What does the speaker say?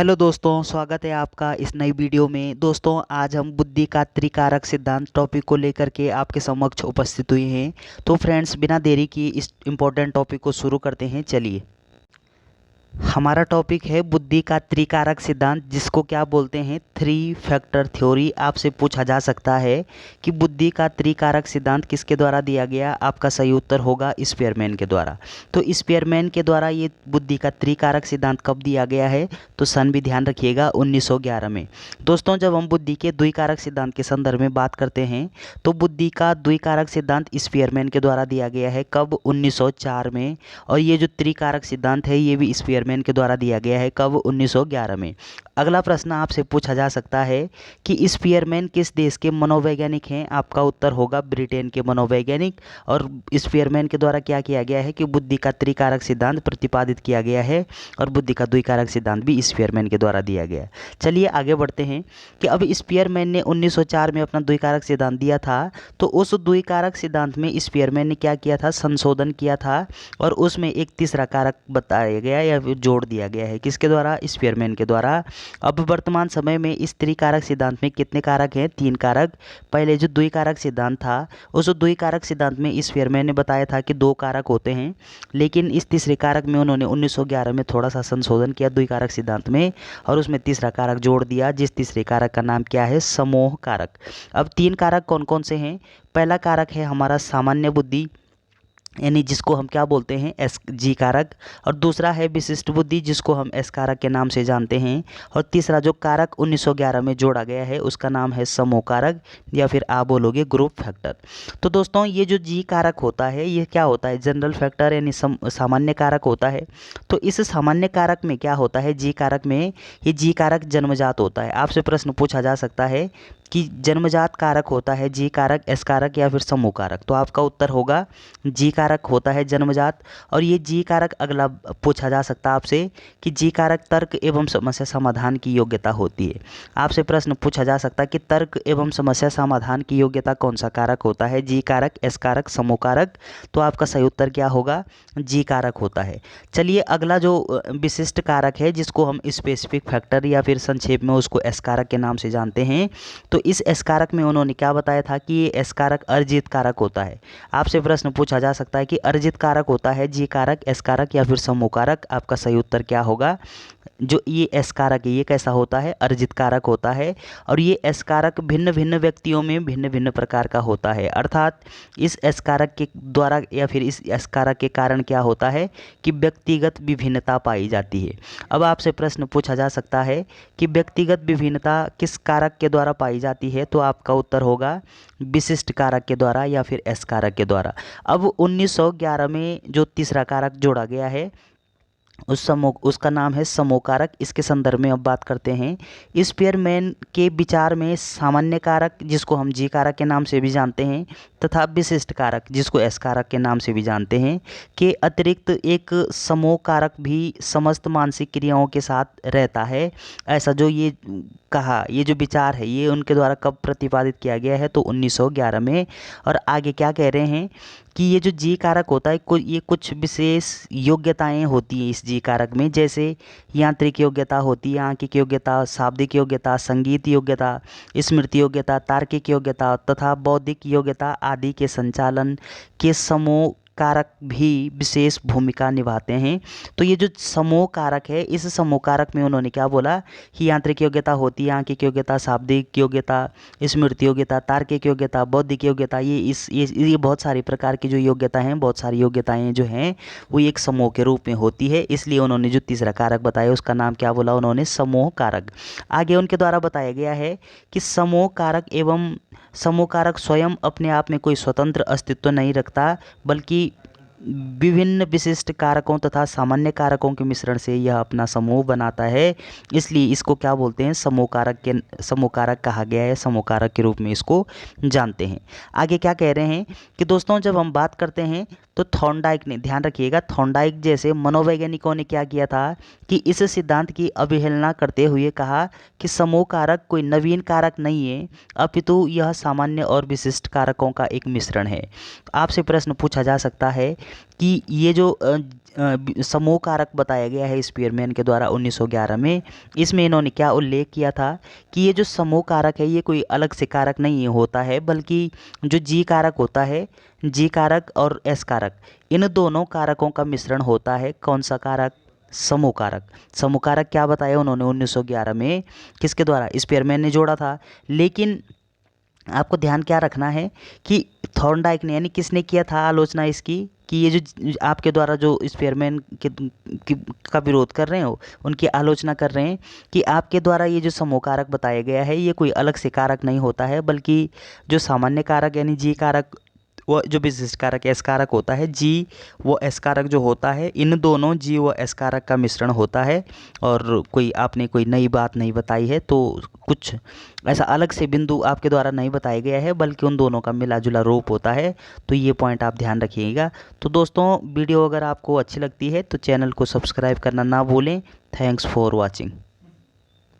Hello दोस्तों, स्वागत है आपका इस नई वीडियो में। दोस्तों, आज हम बुद्धि का त्रिकारक सिद्धांत टॉपिक को लेकर के आपके समक्ष उपस्थित हुए हैं। तो फ्रेंड्स, बिना देरी की इस इम्पोर्टेंट टॉपिक को शुरू करते हैं। चलिए, हमारा टॉपिक है बुद्धि का त्रिकारक सिद्धांत, जिसको क्या बोलते हैं, थ्री फैक्टर थ्योरी। आपसे पूछा जा सकता है कि बुद्धि का त्रिकारक सिद्धांत किसके द्वारा दिया गया। आपका सही उत्तर होगा स्पीयरमैन के द्वारा। तो स्पीयरमैन के द्वारा ये बुद्धि का त्रिकारक सिद्धांत कब दिया गया है, तो सन भी ध्यान रखिएगा, 1911 में। दोस्तों, जब हम बुद्धि के द्विकारक सिद्धांत के संदर्भ में बात करते हैं तो बुद्धि का द्विकारक सिद्धांत स्पीयरमैन के द्वारा दिया गया है। कब? 1904 में। और ये जो त्रिकारक सिद्धांत है ये भी स्पीयरमैन के द्वारा दिया गया है। कब? 1911 में। अगला प्रश्न आपसे पूछा जा सकता है कि स्पीयरमैन किस देश के मनोवैज्ञानिक हैं। आपका उत्तर होगा ब्रिटेन के मनोवैज्ञानिक। और स्पीयरमैन के द्वारा क्या किया गया है कि बुद्धि का त्रिकारक सिद्धांत प्रतिपादित किया गया है, और बुद्धि का द्विकारक सिद्धांत भी स्पीयरमैन के द्वारा दिया गया है। चलिए आगे बढ़ते हैं कि अब स्पीयरमैन ने 1904 में अपना द्विकारक सिद्धांत दिया था, तो उस द्विकारक सिद्धांत में स्पीयरमैन ने क्या किया था, संशोधन किया था, और उसमें एक तीसरा कारक बताया गया या फिर जोड़ दिया गया है। किसके द्वारा? स्पीयरमैन के द्वारा। अब वर्तमान समय में इस त्रिकारक सिद्धांत में कितने कारक हैं? 3 कारक। पहले जो द्विकारक सिद्धांत था, उस द्विकारक सिद्धांत में स्पीयरमैन ने बताया था कि 2 कारक होते हैं, लेकिन इस तीसरे कारक में उन्होंने 1911 में थोड़ा सा संशोधन किया द्विकारक सिद्धांत में, और उसमें तीसरा कारक जोड़ दिया, जिस तीसरे कारक का नाम क्या है? समूह कारक। अब 3 कारक कौन कौन से हैं? पहला कारक है हमारा सामान्य बुद्धि, यानी जिसको हम क्या बोलते हैं, एस जी कारक। और दूसरा है विशिष्ट बुद्धि, जिसको हम एस कारक के नाम से जानते हैं। और तीसरा जो कारक 1911 में जोड़ा गया है उसका नाम है समूह कारक, या फिर आप बोलोगे ग्रुप फैक्टर। तो दोस्तों, ये जो जी कारक होता है ये क्या होता है? जनरल फैक्टर, यानी सामान्य कारक होता है। तो इस सामान्य कारक में क्या होता है, जी कारक में, ये जी कारक जन्मजात होता है। आपसे प्रश्न पूछा जा सकता है कि जन्मजात कारक होता है जी कारक, एस कारक, या फिर समूह कारक। तो आपका उत्तर होगा जी कारक होता है जन्मजात। और ये जी कारक, अगला पूछा जा सकता है आपसे कि जी कारक तर्क एवं समस्या समाधान की योग्यता होती है। आपसे प्रश्न पूछा जा सकता है कि तर्क एवं समस्या समाधान की योग्यता कौन सा कारक होता है? जी कारक, एस कारक, समूह कारक। तो आपका सही उत्तर क्या होगा? जी कारक होता है। चलिए, अगला जो विशिष्ट कारक है, जिसको हम स्पेसिफिक फैक्टर या फिर संक्षेप में उसको एस कारक के नाम से जानते हैं, तो इस एस कारक में उन्होंने क्या बताया था कि ये एस कारक अर्जित कारक होता है। आपसे प्रश्न पूछा जा सकता है कि अर्जित कारक होता है जी कारक, एस कारक, या फिर समूह कारक। आपका सही उत्तर क्या होगा? जो ये एस कारक है ये कैसा होता है? अर्जित कारक होता है। और ये एस कारक भिन्न भिन्न व्यक्तियों में भिन्न भिन्न प्रकार का होता है, अर्थात इस एस कारक के द्वारा या फिर इस एस कारक के कारण क्या होता है कि व्यक्तिगत विभिन्नता पाई जाती है। अब आपसे प्रश्न पूछा जा सकता है कि व्यक्तिगत विभिन्नता किस कारक के द्वारा पाई जाती है? तो आपका उत्तर होगा विशिष्ट कारक के द्वारा या फिर एस कारक के द्वारा। अब 1911 में जो तीसरा कारक जोड़ा गया है उसका नाम है समूह कारक। इसके संदर्भ में अब बात करते हैं। स्पीयरमैन के विचार में सामान्य कारक, जिसको हम जी कारक के नाम से भी जानते हैं, तथा विशिष्ट कारक, जिसको एस कारक के नाम से भी जानते हैं, के अतिरिक्त एक समूह कारक भी समस्त मानसिक क्रियाओं के साथ रहता है। ऐसा जो ये कहा, ये जो विचार है ये उनके द्वारा कब प्रतिपादित किया गया है? तो 1911 में। और आगे क्या कह रहे हैं कि ये जो जी कारक होता है ये कुछ विशेष योग्यताएं होती हैं इस जी कारक में, जैसे यांत्रिक योग्यता होती है, आंकिक योग्यता, शाब्दिक योग्यता, संगीत योग्यता, स्मृति योग्यता, तार्किक योग्यता तथा बौद्धिक योग्यता आदि के संचालन के समूह कारक भी विशेष भूमिका निभाते हैं। तो ये जो समूह कारक है, इस समूह कारक में उन्होंने क्या बोला कि यांत्रिक योग्यता होती है, आंकिक योग्यता, शाब्दिक योग्यता, स्मृति योग्यता, तार्किक योग्यता, बौद्धिक योग्यता, ये बहुत सारी प्रकार की जो योग्यता हैं, बहुत सारी योग्यताएं जो हैं वो एक समूह के रूप में होती है। इसलिए उन्होंने जो तीसरा कारक बताया उसका नाम क्या बोला उन्होंने? समूह कारक। आगे उनके द्वारा बताया गया है कि समूह कारक एवं समूह कारक स्वयं अपने आप में कोई स्वतंत्र अस्तित्व नहीं रखता, बल्कि विभिन्न विशिष्ट कारकों तथा सामान्य कारकों के मिश्रण से यह अपना समूह बनाता है। इसलिए इसको क्या बोलते हैं? समूह कारक कहा गया है, समूह कारक के रूप में इसको जानते हैं। आगे क्या कह रहे हैं कि दोस्तों, जब हम बात करते हैं तो थॉर्नडाइक ने, ध्यान रखिएगा, थॉर्नडाइक जैसे मनोवैज्ञानिकों ने क्या किया था कि इस सिद्धांत की अवहेलना करते हुए कहा कि समूह कारक कोई नवीन कारक नहीं है, अपितु यह सामान्य और विशिष्ट कारकों का एक मिश्रण है। आपसे प्रश्न पूछा जा सकता है कि ये जो समूह कारक बताया गया है स्पीयरमैन के द्वारा 1911 में। इसमें इन्होंने क्या उल्लेख किया था कि ये जो समूह कारक है ये कोई अलग से कारक नहीं होता है, बल्कि जो जी कारक होता है, जी कारक और एस कारक, इन दोनों कारकों का मिश्रण होता है। कौन सा कारक? समूह कारक। समूह कारक क्या बताया उन्होंने 1911 में, किसके द्वारा? स्पीयरमैन ने जोड़ा था। लेकिन आपको ध्यान क्या रखना है कि थॉर्नडाइक ने, यानी किसने किया था आलोचना इसकी, कि ये जो आपके द्वारा जो स्पीयरमैन का विरोध कर रहे हो, उनकी आलोचना कर रहे हैं कि आपके द्वारा ये जो समूह कारक बताया गया है ये कोई अलग से कारक नहीं होता है, बल्कि जो सामान्य कारक यानी जी कारक, वो जो विशिष्ट कारक एस कारक होता है, जी वो एस कारक जो होता है, इन दोनों जी व एस कारक का मिश्रण होता है। और कोई आपने कोई नई बात नहीं बताई है, तो कुछ ऐसा अलग से बिंदु आपके द्वारा नहीं बताया गया है, बल्कि उन दोनों का मिला जुला रूप होता है। तो ये पॉइंट आप ध्यान रखिएगा। तो दोस्तों, वीडियो अगर आपको अच्छी लगती है तो चैनल को सब्सक्राइब करना ना भूलें। Thanks for watching.